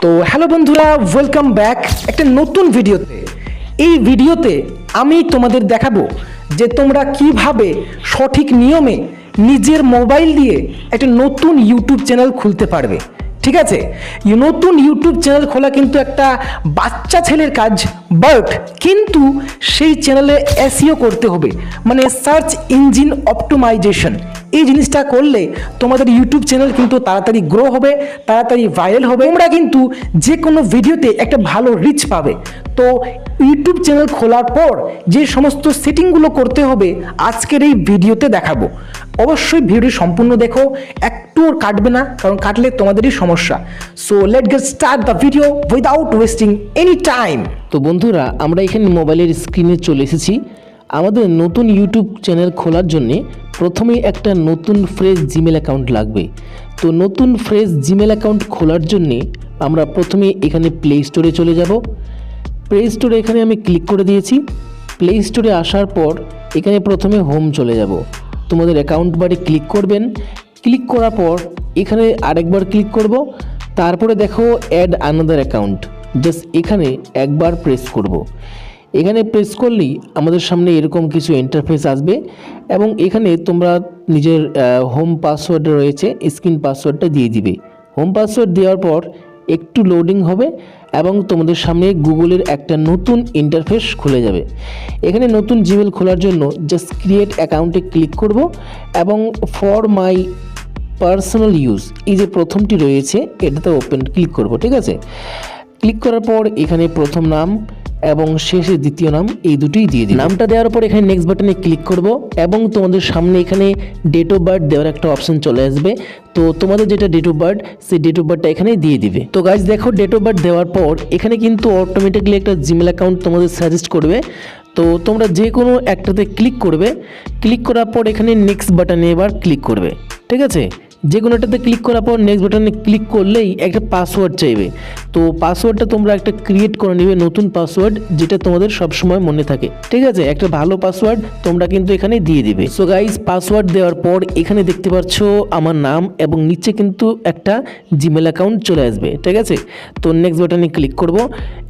তো হ্যালো বন্ধুরা, welcome back একটা নতুন ভিডিওতে। এই ভিডিওতে আমি তোমাদের দেখাবো যে তোমরা কিভাবে সঠিক নিয়মে নিজের মোবাইল দিয়ে একটা নতুন ইউটিউব চ্যানেল খুলতে পারবে। ঠিক আছে, নতুন ইউটিউব চ্যানেল খোলা কিন্তু একটা বাচ্চা ছেলের কাজ, বাট কিন্তু সেই চ্যানেলে এসইও করতে হবে, মানে সার্চ ইঞ্জিন অপটিমাইজেশন। এই জিনিসটা করলে তোমাদের ইউটিউব চ্যানেল কিন্তু তাড়াতাড়ি গ্রো হবে, তাড়াতাড়ি ভাইরাল হবে, তোমরা কিন্তু যে কোনো ভিডিওতে একটা ভালো রিচ পাবে। তো ইউটিউব চ্যানেল খোলার পর যে সমস্ত সেটিংগুলো করতে হবে আজকের এই ভিডিওতে দেখাবো। অবশ্যই ভিডিও সম্পূর্ণ দেখো, একটুও কাটবে না, কারণ কাটলে তোমাদেরই সমস্যা। So late get start the video without wasting any time. তো বন্ধুরা, আমরা এখানে মোবাইলের স্ক্রিনে চলে এসেছি। আমাদের নতুন ইউটিউব চ্যানেল খোলার জন্যে প্রথমেই একটা নতুন ফ্রেশ জিমেল অ্যাকাউন্ট লাগবে। তো নতুন ফ্রেশ জিমেল অ্যাকাউন্ট খোলার জন্যে আমরা প্রথমে এখানে প্লে স্টোরে চলে যাব। প্লে স্টোরে এখানে আমি ক্লিক করে দিয়েছি। প্লে স্টোরে আসার পর এখানে প্রথমে হোম চলে যাব। তোমাদের অ্যাকাউন্ট বারে ক্লিক করবেন। ক্লিক করার পর এখানে আরেকবার ক্লিক করব। তারপরে দেখো অ্যাড আনাদার অ্যাকাউন্ট, জাস্ট এখানে একবার প্রেস করব। এখানে প্রেস করলেই আমাদের সামনে এরকম কিছু ইন্টারফেস আসবে এবং এখানে তোমরা নিজের হোম পাসওয়ার্ড রয়েছে, স্ক্রিন পাসওয়ার্ডটা দিয়ে দিবে। হোম পাসওয়ার্ড দেওয়ার পর একটু লোডিং হবে এবং তোমাদের সামনে গুগলের একটা নতুন ইন্টারফেস খুলে যাবে। এখানে নতুন জিমেল খোলার জন্য জাস্ট ক্রিয়েট অ্যাকাউন্টে ক্লিক করব এবং ফর মাই পার্সোনাল ইউজ এই যে প্রথমটি রয়েছে এটাতে ওপেন ক্লিক করব। ঠিক আছে, ক্লিক করার পর এখানে প্রথম নাম এবং শেষে দ্বিতীয় নাম এই দুটোই দিয়ে দিই। নামটা দেওয়ার পর এখানে নেক্সট বাটনে ক্লিক করব এবং তোমাদের সামনে এখানে ডেট অফ বার্থ দেওয়ার একটা অপশন চলে আসবে। তো তোমাদের যেটা ডেট অফ বার্থ সেই ডেট অফ বার্থটা এখানে দিয়ে দিবে। তো গাইস দেখো, ডেট অফ বার্থ দেওয়ার পর এখানে কিন্তু অটোমেটিকলি একটা জিমেল অ্যাকাউন্ট তোমাদের সাজেস্ট করবে। তো তোমরা যে কোনো একটাতে ক্লিক করবে। ক্লিক করার পর এখানে নেক্সট বাটনে এবার ক্লিক করবে। ঠিক আছে, যে কোনো একটাতে ক্লিক করার পর নেক্সট বাটনে ক্লিক করলেই একটা পাসওয়ার্ড চাইবে। তো পাসওয়ার্ডটা তোমরা একটা ক্রিয়েট করে নেবে, নতুন পাসওয়ার্ড যেটা তোমাদের সবসময় মনে থাকে। ঠিক আছে, একটা ভালো পাসওয়ার্ড তোমরা কিন্তু এখানে দিয়ে দিবে। সো গাইস, পাসওয়ার্ড দেওয়ার পর এখানে দেখতে পাচ্ছ আমার নাম এবং নিচে কিন্তু একটা জিমেল অ্যাকাউন্ট চলে আসবে। ঠিক আছে, তো নেক্সট বাটনে ক্লিক করব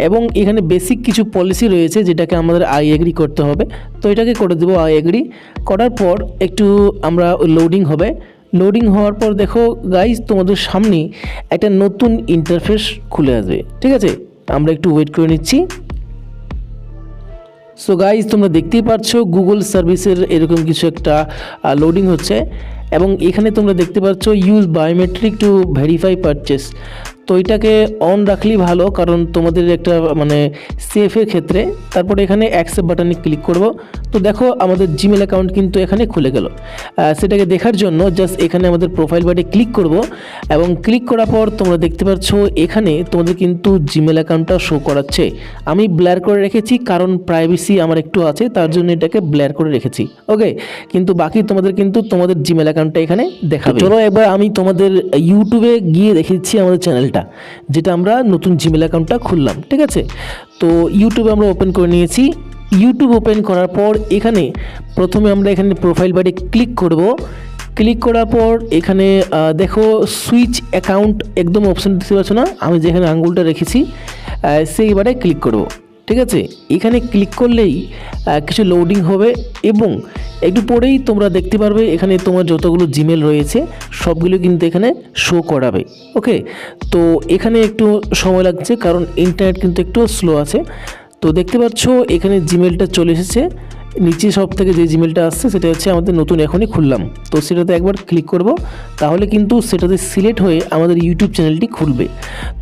এবং এখানে বেসিক কিছু পলিসি রয়েছে যেটাকে আমাদের আই এগ্রি করতে হবে। তো এটাকে করে দেবো আই এগ্রি। করার পর একটু আমরা লোডিং হবে। লোডিং হওয়ার পর দেখো গাইজ, তোমাদের সামনে একটা নতুন ইন্টারফেস খুলে আসবে। ঠিক আছে, আমরা একটু ওয়েট করে নিচ্ছি। সো গাইজ, তোমরা দেখতেই পাচ্ছ গুগল সার্ভিসের এরকম কিছু একটা লোডিং হচ্ছে এবং এখানে তোমরা দেখতে পাচ্ছ use biometric to verify purchase. তো এটাকে অন রাখলেই ভালো, কারণ তোমাদের একটা মানে সেফের ক্ষেত্রে। তারপরে এখানে অ্যাকসেপ্ট বাটনে ক্লিক করব। তো দেখো আমাদের জিমেল অ্যাকাউন্ট কিন্তু এখানে খুলে গেল। সেটাকে দেখার জন্য জাস্ট এখানে আমাদের প্রোফাইল বাটে ক্লিক করব এবং ক্লিক করার পর তোমরা দেখতে পাচ্ছ এখানে তোমাদের কিন্তু জিমেল অ্যাকাউন্টটা শো করাচ্ছে। আমি ব্লার করে রেখেছি কারণ প্রাইভেসি আমার একটু আছে, তার জন্য এটাকে ব্লার করে রেখেছি। ওকে, কিন্তু বাকি তোমাদের কিন্তু তোমাদের জিমেল অ্যাকাউন্টটা এখানে দেখাবে। চলো এবার আমি তোমাদের ইউটিউবে গিয়ে দেখিয়েছি আমাদের চ্যানেলটা, যেটা আমরা নতুন জিমেল অ্যাকাউন্টটা খুললাম। ঠিক আছে, তো ইউটিউবে আমরা ওপেন করে নিয়েছি। ইউটিউব ওপেন করার পর এখানে প্রথমে আমরা এখানে প্রোফাইল বারে ক্লিক করব। ক্লিক করার পর এখানে দেখো সুইচ অ্যাকাউন্ট একদম অপশন দেখতে পাচ্ছ না, আমি যেখানে আঙ্গুলটা রেখেছি সেইবারে ক্লিক করব। ঠিক আছে, এখানে ক্লিক করলেই কিছু লোডিং হবে এবং একটু পরেই তোমরা দেখতে পারবে এখানে তোমার যতগুলো জিমেল রয়েছে সবগুলো কিন্তু এখানে শো করাবে। ওকে, তো এখানে একটু সময় লাগছে কারণ ইন্টারনেট কিন্তু একটু স্লো আছে। তো দেখতে পাচ্ছ এখানে জিমেলটা চলে এসেছে। নিচে সব থেকে যে জিমেলটা আসছে সেটা হচ্ছে আমাদের নতুন এখনই খুললাম। তো সেটাতে একবার ক্লিক করব, তাহলে কিন্তু সেটাতে সিলেক্ট হয়ে আমাদের ইউটিউব চ্যানেলটি খুলবে।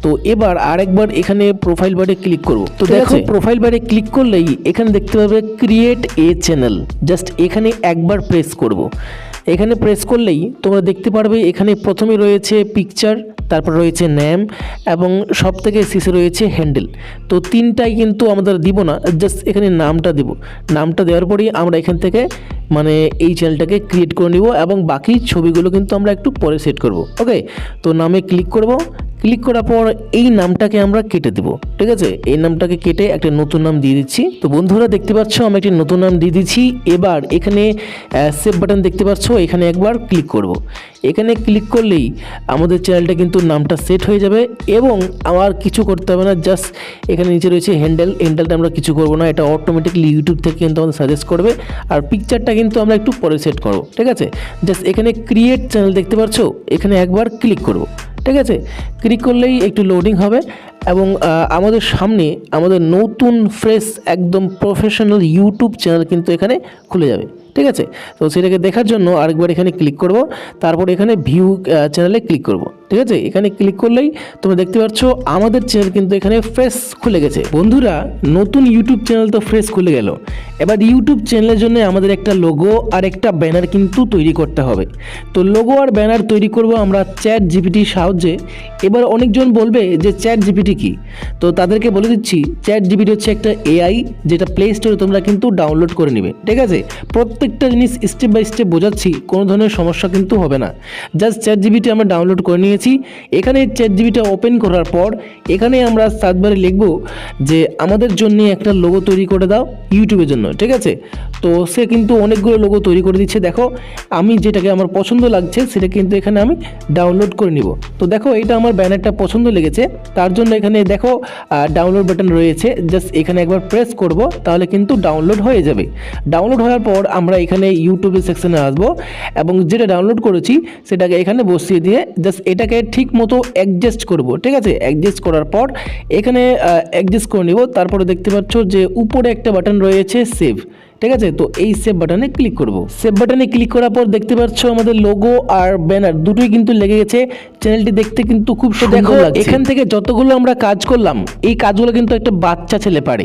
তো এবার আরেকবার এখানে প্রোফাইল বারে ক্লিক করব। তো দেখো প্রোফাইল বারে ক্লিক করলেই এখানে দেখতে পাবে ক্রিয়েট এ চ্যানেল, জাস্ট এখানে একবার প্রেস করব। এখানে প্রেস করলেই তোমরা দেখতে পারবে এখানে প্রথমে রয়েছে পিকচার, তারপর রয়েছে নেম এবং সব থেকে শেষে রয়েছে হ্যান্ডেল। তো তিনটাই কিন্তু আমাদের দিব না, জাস্ট এখানে নামটা দেব। নামটা দেওয়ার পরেই আমরা এখান থেকে মানে এই চ্যানেলটাকে ক্রিয়েট করে নিব এবং বাকি ছবিগুলো কিন্তু আমরা একটু পরে সেট করব। ওকে, তো নামে ক্লিক করব। ক্লিক করার পর এই নামটাকে আমরা কেটে দেবো, ঠিক আছে। এই নামটাকে কেটে একটা নতুন নাম দিয়ে দিচ্ছি। তো বন্ধুরা দেখতে পাচ্ছ আমি একটি নতুন নাম দিয়ে দিচ্ছি। এবার এখানে সেভ বাটন দেখতে পাচ্ছ, এখানে একবার ক্লিক করব। এখানে ক্লিক করলেই আমাদের চ্যানেলটা কিন্তু নামটা সেট হয়ে যাবে এবং আমার কিছু করতে হবে না। জাস্ট এখানে নিচে রয়েছে হ্যান্ডেলটা আমরা কিছু করব না, এটা অটোমেটিকলি ইউটিউব থেকে কিন্তু আমাদের সাজেস্ট করবে। আর পিকচারটা কিন্তু আমরা একটু পরে সেট করব, ঠিক আছে। জাস্ট এখানে ক্রিয়েট চ্যানেল দেখতে পাচ্ছ, এখানে একবার ক্লিক করব, ঠিক আছে। ক্লিক করলেই একটু লোডিং হবে এবং আমাদের সামনে আমাদের নতুন ফ্রেশ একদম প্রফেশনাল ইউটিউব চ্যানেল কিন্তু এখানে খুলে যাবে, ঠিক আছে। তো সেটাকে দেখার জন্য আরেকবার এখানে ক্লিক করব, তারপর এখানে ভিউ চ্যানেলে ক্লিক করব, ঠিক আছে। এখানে ক্লিক করলেই তোমরা দেখতে পাচ্ছ আমাদের চ্যানেল কিন্তু এখানে ফ্রেশ খুলে গেছে। বন্ধুরা নতুন ইউটিউব চ্যানেল তো ফ্রেশ খুলে গেল, এবার ইউটিউব চ্যানেলের জন্য আমাদের একটা লোগো আর একটা ব্যানার কিন্তু তৈরি করতে হবে। তো লোগো আর ব্যানার তৈরি করব আমরা চ্যাট জিপিটির সাহায্যে। এবার অনেকজন বলবে যে চ্যাট জিপিটি কি, তো তাদেরকে বলে দিচ্ছি চ্যাট জিপিটি হচ্ছে একটা এআই, যেটা প্লে স্টোরে তোমরা কিন্তু ডাউনলোড করে নেবে, ঠিক আছে। প্রত্যেকটা জিনিস স্টেপ বাই স্টেপ বোঝাচ্ছি, কোনো ধরনের সমস্যা কিন্তু হবে না। জাস্ট চ্যাট জিপিটি আমরা ডাউনলোড করে নিয়েছি। এখানে চ্যাট জিপিটি ওপেন করার পর এখানে আমরা সার্চ বারে লিখব যে আমাদের জন্য একটা লোগো তৈরি করে দাও ইউটিউবের জন্য, ঠিক আছে। তো সে কিন্তু অনেকগুলো লোগো তৈরি করে দিচ্ছে। দেখো আমি যেটাকে আমার পছন্দ লাগছে সেটা কিন্তু এখানে আমি ডাউনলোড করে নিব। তো দেখো এটা আমার ব্যানারটা পছন্দ লেগেছে, তার জন্য এখানে দেখো ডাউনলোড বাটন রয়েছে, জাস্ট এখানে একবার প্রেস করব, তাহলে কিন্তু ডাউনলোড হয়ে যাবে। ডাউনলোড হওয়ার পর আমরা এখানে ইউটিউবের সেকশনে আসবো এবং যেটা ডাউনলোড করেছি সেটাকে এখানে বসিয়ে দিয়ে জাস্ট এটাকে ঠিক মতো অ্যাডজাস্ট করব, ঠিক আছে। অ্যাডজাস্ট করার পর এখানে অ্যাডজাস্ট করে নিব। তারপরে দেখতে পাচ্ছ যে উপরে একটা বাটন রয়েছে সেভ, ঠিক আছে। তো এই সেভ বাটনে ক্লিক করব। সেভ বাটনে ক্লিক করার পর দেখতে পাচ্ছ আমাদের লোগো আর ব্যানার দুটোই কিন্তু লেগে গেছে। চ্যানেলটি দেখতে কিন্তু খুব সুন্দর লাগছে। এখান থেকে যতগুলো আমরা কাজ করলাম এই কাজগুলো কিন্তু একটা বাচ্চা ছেলে পারে।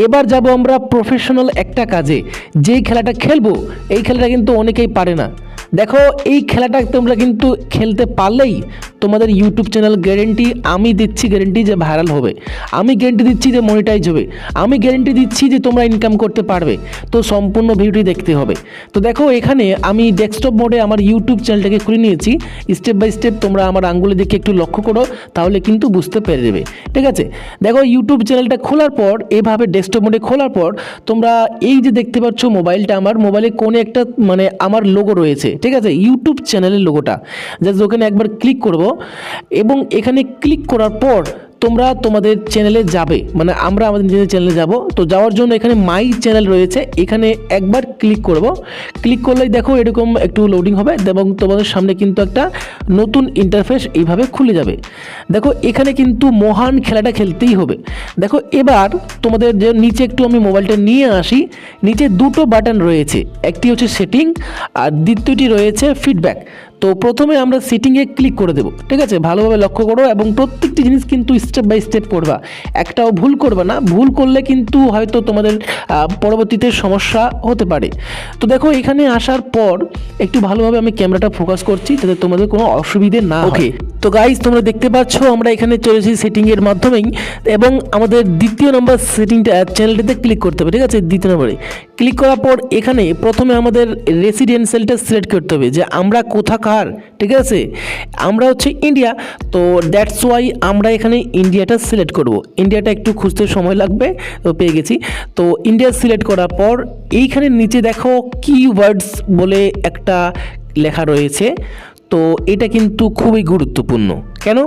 এবার যাব আমরা প্রফেশনাল একটা কাজে, যেই খেলাটা খেলবো এই খেলাটা কিন্তু অনেকেই পারে না। দেখো এই খেলাটা তোমরা কিন্তু খেলতে পারলেই তোমাদের ইউটিউব চ্যানেল গ্যারেন্টি আমি দিচ্ছি, গ্যারেন্টি যে ভাইরাল হবে, আমি গ্যারেন্টি দিচ্ছি যে মনিটাইজ হবে, আমি গ্যারেন্টি দিচ্ছি যে তোমরা ইনকাম করতে পারবে। তো সম্পূর্ণ ভিডিওটি দেখতে হবে। তো দেখো এখানে আমি ডেস্কটপ মোডে আমার ইউটিউব চ্যানেলটাকে খুলে নিয়েছি। স্টেপ বাই স্টেপ তোমরা আমার আঙ্গুলে দেখে একটু লক্ষ্য করো, তাহলে কিন্তু বুঝতে পেরে যাবে, ঠিক আছে। দেখো ইউটিউব চ্যানেলটা খোলার পর এভাবে ডেস্কটপ মোডে খোলার পর তোমরা এই যে দেখতে পাচ্ছ মোবাইলটা, আমার মোবাইলে কোণে একটা মানে আমার লোগো রয়েছে, ঠিক আছে, ইউটিউব চ্যানেলের লোগোটা। জাস্ট ওখানে একবার ক্লিক করব এবং এখানে ক্লিক করার পর তোমরা তোমাদের চ্যানেলে যাবে, মানে আমরা আমাদের নিজের চ্যানেলে যাব। তো যাওয়ার জন্য এখানে মাই চ্যানেল রয়েছে, এখানে একবার ক্লিক করব। ক্লিক করলেই দেখো এরকম একটু লোডিং হবে এবং তোমাদের সামনে কিন্তু একটা নতুন ইন্টারফেস এইভাবে খুলে যাবে। দেখো এখানে কিন্তু মহান খেলাটা খেলতেই হবে। দেখো এবার তোমাদের যে নিচে একটু আমি মোবাইলটা নিয়ে আসি, নিচে দুটো বাটন রয়েছে, একটি হচ্ছে সেটিং আর দ্বিতীয়টি রয়েছে ফিডব্যাক। তো প্রথমে আমরা সেটিংয়ে ক্লিক করে দেবো, ঠিক আছে। ভালোভাবে লক্ষ্য করো এবং প্রত্যেকটি জিনিস কিন্তু স্টেপ বাই স্টেপ করবা, একটাও ভুল করবা না। ভুল করলে কিন্তু হয়তো তোমাদের পরবর্তীতে সমস্যা হতে পারে। তো দেখো এখানে আসার পর একটু ভালোভাবে আমি ক্যামেরাটা ফোকাস করছি যাতে তোমাদের কোনো অসুবিধে না হয়। ওকে, তো গাইজ তোমরা দেখতে পাচ্ছ আমরা এখানে চলেছি সেটিংয়ের মাধ্যমেই এবং আমাদের দ্বিতীয় নম্বর সেটিংটা চ্যানেলটিতে ক্লিক করতে হবে, ঠিক আছে। দ্বিতীয় নম্বরে ক্লিক করার পর এখানে প্রথমে আমাদের রেসিডেন্সিয়ালটা সিলেক্ট করতে হবে যে আমরা কোথাকার, ঠিক আছে। আমরা হচ্ছে ইন্ডিয়া, তো দ্যাটস ওয়াই আমরা এখানে ইন্ডিয়াটা সিলেক্ট করব। ইন্ডিয়াটা একটু খুঁজতে সময় লাগবে, তো পেয়ে গেছি। তো ইন্ডিয়া সিলেক্ট করার পর এইখানে নিচে দেখো কিওয়ার্ডস বলে একটা লেখা রয়েছে। তো এটা কিন্তু খুবই গুরুত্বপূর্ণ। কেন?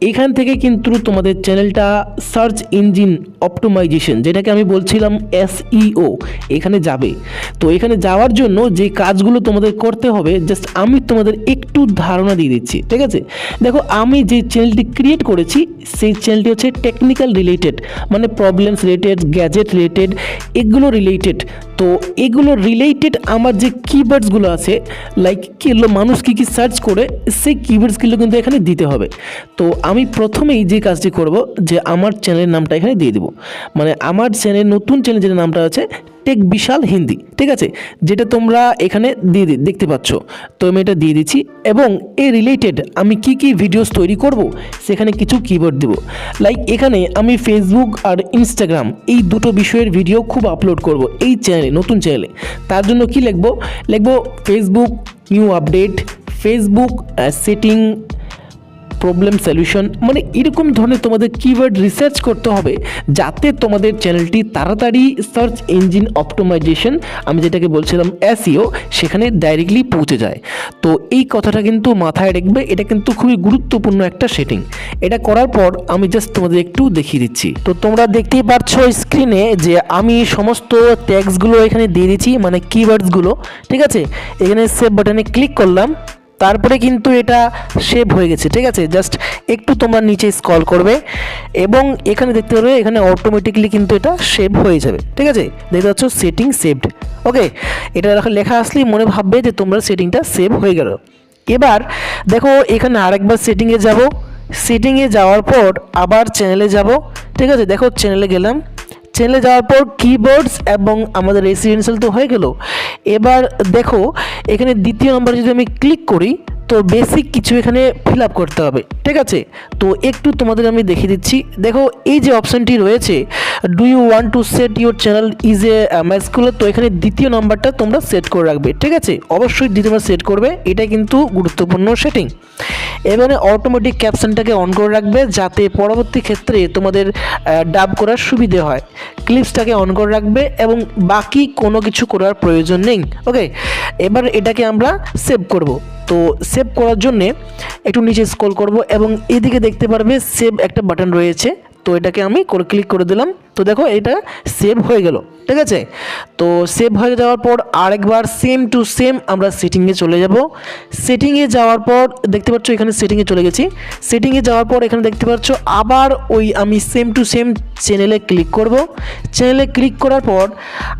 এখান থেকে কিন্তু তোমাদের চ্যানেলটা সার্চ ইঞ্জিন অপটিমাইজেশন, যেটাকে আমি বলছিলাম SEO, এখানে যাবে। তো এখানে যাওয়ার জন্য যে কাজগুলো তোমাদের করতে হবে জাস্ট আমি তোমাদের একটু ধারণা দিয়ে দিচ্ছি, ঠিক আছে। দেখো আমি যে চ্যানেলটি ক্রিয়েট করেছি সেই চ্যানেলটি হচ্ছে টেকনিক্যাল রিলেটেড, মানে প্রবলেমস রিলেটেড, গ্যাজেট রিলেটেড, এগুলো রিলেটেড। তো এগুলো রিলেটেড আমার যে কিওয়ার্ডসগুলো আছে, লাইক মানুষ কী কী সার্চ করে সেই কিওয়ার্ডসগুলো কিন্তু এখানে দিতে হবে। তো আমি প্রথমেই যে কাজটি করব যে আমার চ্যানেলের নামটা এখানে দিয়ে দেবো, মানে আমার চ্যানেল নতুন চ্যানেল যেটা নামটা আছে টেক বিশাল হিন্দি, ঠিক আছে, যেটা তোমরা এখানে দিয়ে দেখতে পাচ্ছ। তো আমি এটা দিয়ে দিচ্ছি এবং এই রিলেটেড আমি কি কি ভিডিওস তৈরি করব সেখানে কিছু কিওয়ার্ড দেবো। লাইক এখানে আমি ফেসবুক আর ইনস্টাগ্রাম এই দুটো বিষয়ের ভিডিও খুব আপলোড করব এই চ্যানেলে, নতুন চ্যানেলে। তার জন্য কি লিখবো Facebook new update, Facebook setting problem solution, মানে এরকম ধরনের তোমাদের কিওয়ার্ড রিসার্চ করতে হবে যাতে তোমাদের চ্যানেলটি তাড়াতাড়ি সার্চ ইঞ্জিন অপটিমাইজেশন, আমি যেটাকে বলছিলাম এসইও, সেখানে ডাইরেক্টলি পৌঁছে যায়। তো এই কথাটা কিন্তু মাথায় রাখবে, এটা কিন্তু খুবই গুরুত্বপূর্ণ একটা সেটিং। এটা করার পর আমি জাস্ট তোমাদের একটু দেখিয়ে দিচ্ছি। তো তোমরা দেখতেই পাচ্ছ স্ক্রিনে যে আমি সমস্ত ট্যাগসগুলো এখানে দিয়ে দিচ্ছি, মানে কিওয়ার্ডসগুলো, ঠিক আছে। এখানে সেভ বাটনে ক্লিক করলাম, তারপরে কিন্তু এটা সেভ হয়ে গেছে, ঠিক আছে। জাস্ট একটু তোমরা নিচে স্ক্রল করবে এবং এখানে দেখতে পারবে এখানে অটোমেটিকলি কিন্তু এটা সেভ হয়ে যাবে, ঠিক আছে। দেখতে পাচ্ছ সেটিং সেভড, ওকে। এটা লেখা আসলেই মনে ভাববে যে তোমরা সেটিংটা সেভ হয়ে গেল। এবার দেখো এখানে আরেকবার সেটিংয়ে যাব, সেটিংয়ে যাওয়ার পর আবার চ্যানেলে যাব, ঠিক আছে। দেখো চ্যানেলে গেলাম, চ্যানেলে যাওয়ার পর কিবোর্ডস এবং আমাদের রেসিডেন্সিয়াল তো হয়ে গেল। এবার দেখো এখানে দ্বিতীয় নম্বরে যদি আমি ক্লিক করি তো বেসিক কিছু এখানে ফিল আপ করতে হবে, ঠিক আছে। তো একটু তোমাদের আমি দেখিয়ে দিচ্ছি। দেখো এই যে অপশানটি রয়েছে, do you want to set your channel is a muscular, তো এখানে দ্বিতীয় নাম্বারটা তোমরা সেট করে রাখবে, ঠিক আছে। অবশ্যই দ্বিতীয়বার সেট করবে, এটা কিন্তু গুরুত্বপূর্ণ সেটিং। এবারে অটোমেটিক ক্যাপশনটাকে অন করে রাখবে যাতে পরবর্তী ক্ষেত্রে তোমাদের ডাব করার সুবিধে হয়। ক্লিপসটাকে অন করে রাখবে এবং বাকি কোনো কিছু করার প্রয়োজন নেই, ওকে। এবার এটাকে আমরা সেভ করব। তো সেভ করার জন্যে একটু নিচে স্ক্রল করব এবং এদিকে দেখতে পারবে সেভ একটা বাটন রয়েছে, তো এটাকে আমি ক্লিক করে দিলাম। তো দেখো এটা সেভ হয়ে গেল, ঠিক আছে। তো সেভ হয়ে যাওয়ার পর আরেকবার সেম টু সেম আমরা সেটিংয়ে চলে যাব। সেটিংয়ে যাওয়ার পর দেখতে পাচ্ছ এখানে সেটিংয়ে চলে গেছি। সেটিংয়ে যাওয়ার পর এখানে দেখতে পাচ্ছ আবার ওই আমি সেম টু সেম চ্যানেলে ক্লিক করব। চ্যানেলে ক্লিক করার পর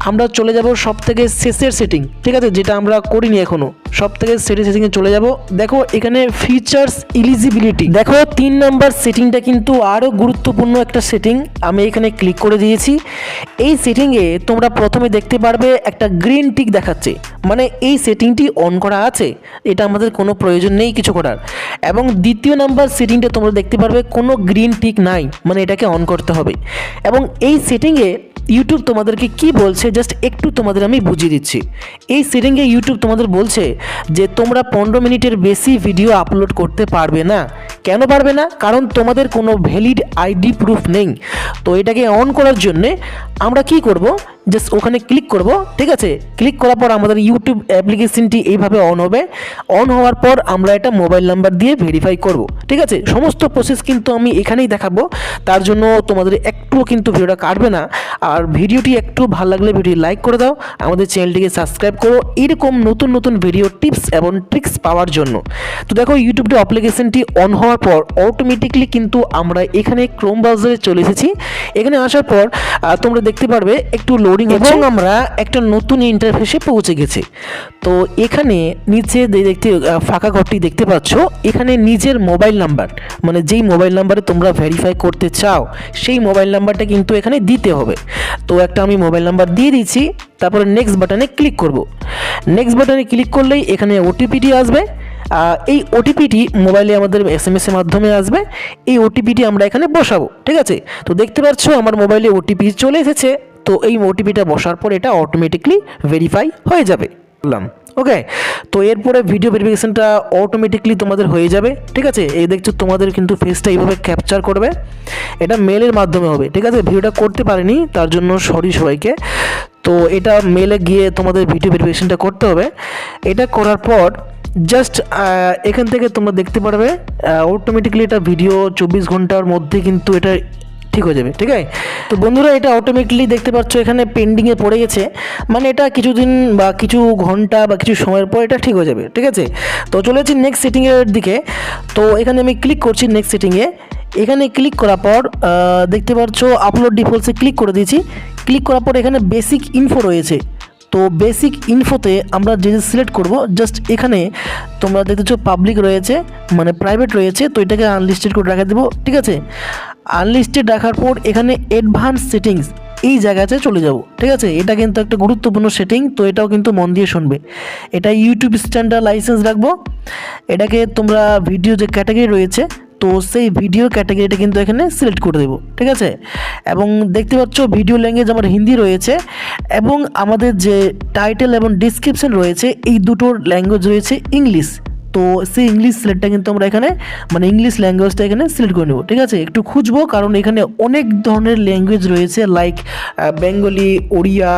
আমরা চলে যাব সবথেকে শেষের সেটিং, ঠিক আছে, যেটা আমরা করিনি এখনও। সবথেকে সেটিংয়ে চলে যাব। দেখো এখানে ফিচার্স এলিজিবিলিটি, দেখো 3 নাম্বার সেটিংটা কিন্তু আরও গুরুত্বপূর্ণ একটা সেটিং, আমি এখানে ক্লিক করে দিয়েছি। এই সেটিংয়ে তোমরা প্রথমে দেখতে পারবে একটা গ্রিন টিক দেখাচ্ছে, মানে এই সেটিংটি অন করা আছে, এটা আমাদের কোনো প্রয়োজন নেই কিছু করার। এবং দ্বিতীয় নাম্বার সেটিংটা তোমরা দেখতে পারবে কোনো গ্রিন টিক নাই, মানে এটাকে অন করতে হবে। এবং এই সেটিংয়ে ইউটিউব তোমাদেরকে কি বলছে জাস্ট একটু তোমাদের আমি বুঝিয়ে দিচ্ছি। এই সেটিংয়ে ইউটিউব তোমাদের বলছে যে তোমরা 15 মিনিটের বেশি ভিডিও আপলোড করতে পারবে না। কেন পারবে না? কারণ তোমাদের কোনো ভ্যালিড আইডি প্রুফ নেই। তো এটাকে অন করার জন্যে আমরা কি করব, জাস্ট ওখানে ক্লিক করব, ঠিক আছে। ক্লিক করার পর আমাদের ইউটিউব অ্যাপ্লিকেশনটি এইভাবে অন হবে। অন হওয়ার পর আমরা এটা মোবাইল নাম্বার দিয়ে ভেরিফাই করব, ঠিক আছে। সমস্ত প্রসেস কিন্তু আমি এখানেই দেখাবো, তার জন্য তোমাদের একটুও কিন্তু ভিডিওটা কাটবে না। আর ভিডিওটি একটু ভালো লাগলে ভিডিও লাইক করে দাও, আমাদের চ্যানেলটিকে সাবস্ক্রাইব করো এরকম নতুন নতুন ভিডিও টিপস এবং ট্রিক্স পাওয়ার জন্য। তো দেখো ইউটিউবটি অ্যাপ্লিকেশনটি অন হওয়ার পর অটোমেটিকলি কিন্তু আমরা এখানে ক্রোম ব্রাউজারে চলে এসেছি। এখানে আসার পর তোমরা দেখতে পারবে একটু লোডিং এবং আমরা একটা নতুন ইন্টারফেসে পৌঁছে গেছি। তো এখানে নিচে দেখতে ফাঁকা ঘরটি দেখতে পাচ্ছ, এখানে নিজের মোবাইল নাম্বার, মানে যেই মোবাইল নাম্বারে তোমরা ভেরিফাই করতে চাও সেই মোবাইল নাম্বারটা কিন্তু এখানে দিতে হবে। তো একটা আমি মোবাইল নাম্বার দিয়ে দিচ্ছি, তারপরে নেক্সট বাটনে ক্লিক করব। নেক্সট বাটনে ক্লিক করলেই এখানে ওটিপিটি আসবে। এই ওটিপিটি মোবাইলে আমাদের SMS এর মাধ্যমে আসবে। এই ওটিপিটি আমরা এখানে বসাবো, ঠিক আছে। তো দেখতে পাচ্ছ আমার মোবাইলে ওটিপি চলে এসেছে। তো এই ওটিপিটা বসার পর এটা অটোমেটিকলি ভেরিফাই হয়ে যাবে, বললাম, ওকে। তো এরপরে ভিডিও ভেরিফিকেশনটা অটোমেটিকলি তোমাদের হয়ে যাবে, ঠিক আছে। এই দেখছো তোমাদের কিন্তু ফেসটা এইভাবে ক্যাপচার করবে, এটা মেলের মাধ্যমে হবে, ঠিক আছে। ভিডিওটা করতে পারিনি তার জন্য সরি সবাইকে। তো এটা মেলে গিয়ে তোমাদের ভিডিও ভেরিফিকেশনটা করতে হবে। এটা করার পর জাস্ট এখান থেকে তোমরা দেখতে পারবে অটোমেটিকলি এটা ভিডিও 24 ঘন্টার মধ্যে কিন্তু এটা ঠিক হয়ে যাবে, ঠিক আছে। তো বন্ধুরা এটা অটোমেটিকলি দেখতে পাচ্ছ এখানে পেন্ডিংয়ে পড়ে গেছে, মানে এটা কিছুদিন বা কিছু ঘন্টা বা কিছু সময়ের পর এটা ঠিক হয়ে যাবে, ঠিক আছে। তো চলেছি নেক্সট সেটিংয়ের দিকে। তো এখানে আমি ক্লিক করছি নেক্সট সেটিংয়ে। এখানে ক্লিক করার পর দেখতে পাচ্ছ আপলোড ডিফল্টসে ক্লিক করে দিয়েছি। ক্লিক করার পর এখানে বেসিক ইনফো রয়েছে। তো বেসিক ইনফোতে আমরা যে সিলেক্ট করব, জাস্ট এখানে তোমরা দেখতেছো পাবলিক রয়েছে, মানে প্রাইভেট রয়েছে, তো এটাকে আনলিস্টেড করে রাখা দেবো, ঠিক আছে। আনলিস্টেড রাখার পর এখানে অ্যাডভান্স সেটিংস এই জায়গাতে চলে যাব, ঠিক আছে। এটা কিন্তু একটা গুরুত্বপূর্ণ সেটিং, তো এটাও কিন্তু মন দিয়ে শুনবে। এটা ইউটিউব স্ট্যান্ডার্ড লাইসেন্স রাখবো। এটাকে তোমরা ভিডিও যে ক্যাটাগরি রয়েছে, তো সেই ভিডিও ক্যাটাগরিটা কিন্তু এখানে সিলেক্ট করে দেবো, ঠিক আছে। এবং দেখতে পাচ্ছ ভিডিও ল্যাঙ্গুয়েজ আমার হিন্দি রয়েছে এবং আমাদের যে টাইটেল এবং ডিসক্রিপশন রয়েছে এই দুটোর ল্যাঙ্গুয়েজ রয়েছে ইংলিশ, তো সেই ইংলিশ সিলেক্টটা কিন্তু আমরা এখানে মানে ইংলিশ ল্যাঙ্গুয়েজটা এখানে সিলেক্ট করে নেব, ঠিক আছে। একটু খুঁজবো কারণ এখানে অনেক ধরনের ল্যাঙ্গুয়েজ রয়েছে, লাইক বেঙ্গলি, ওড়িয়া,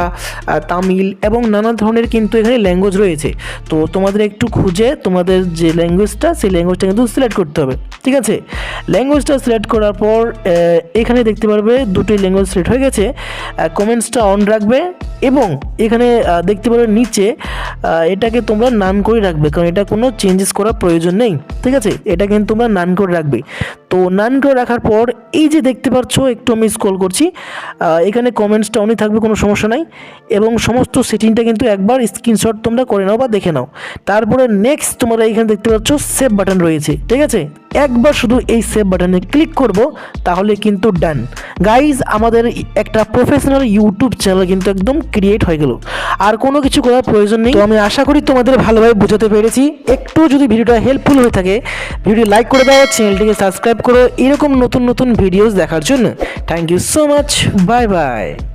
তামিল এবং নানা ধরনের কিন্তু এখানে ল্যাঙ্গুয়েজ রয়েছে। তো তোমাদের একটু খুঁজে তোমাদের যে ল্যাঙ্গুয়েজটা সেই ল্যাঙ্গুয়েজটা কিন্তু সিলেক্ট করতে হবে, ঠিক আছে। ল্যাঙ্গুয়েজটা সিলেক্ট করার পর এখানে দেখতে পারবে দুটোই ল্যাঙ্গুয়েজ সিলেক্ট হয়ে গেছে। কমেন্টসটা অন রাখবে এবং এখানে দেখতে পারবে নিচে এটাকে তোমরা নান করে রাখবে, কারণ এটা কোনো চেঞ্জেস করার প্রয়োজন নেই, ঠিক আছে। এটা কিন্তু তোমরা নান করে রাখবে। তো নান করে রাখার পর এই যে দেখতে পাচ্ছ, একটু আমি স্ক্রল করছি, এখানে কমেন্টসটা অনই থাকবে, কোনো সমস্যা নাই। এবং সমস্ত সেটিংটা কিন্তু একবার স্ক্রিনশট তোমরা করে নাও বা দেখে নাও। তারপরে নেক্সট তোমরা এখানে দেখতে পাচ্ছ সেভ বাটন রয়েছে, ঠিক আছে। একবার শুধু এই সেভ বাটনে ক্লিক করব, তাহলে কিন্তু ডান গাইজ, আমাদের একটা প্রফেশনাল ইউটিউব চ্যানেল কিন্তু একদম ক্রিয়েট হয়ে গেল। আর কোনো কিছু করার প্রয়োজন নেই। তো আমি আশা করি তোমাদের ভালোভাবে বোঝাতে পেরেছি। একটু যদি ভিডিওটা হেল্পফুল হয়ে থাকে, ভিডিও লাইক করে দাও, চ্যানেলটিকে সাবস্ক্রাইব করো এরকম নতুন নতুন ভিডিওস দেখার জন্য। Thank you so much, bye by.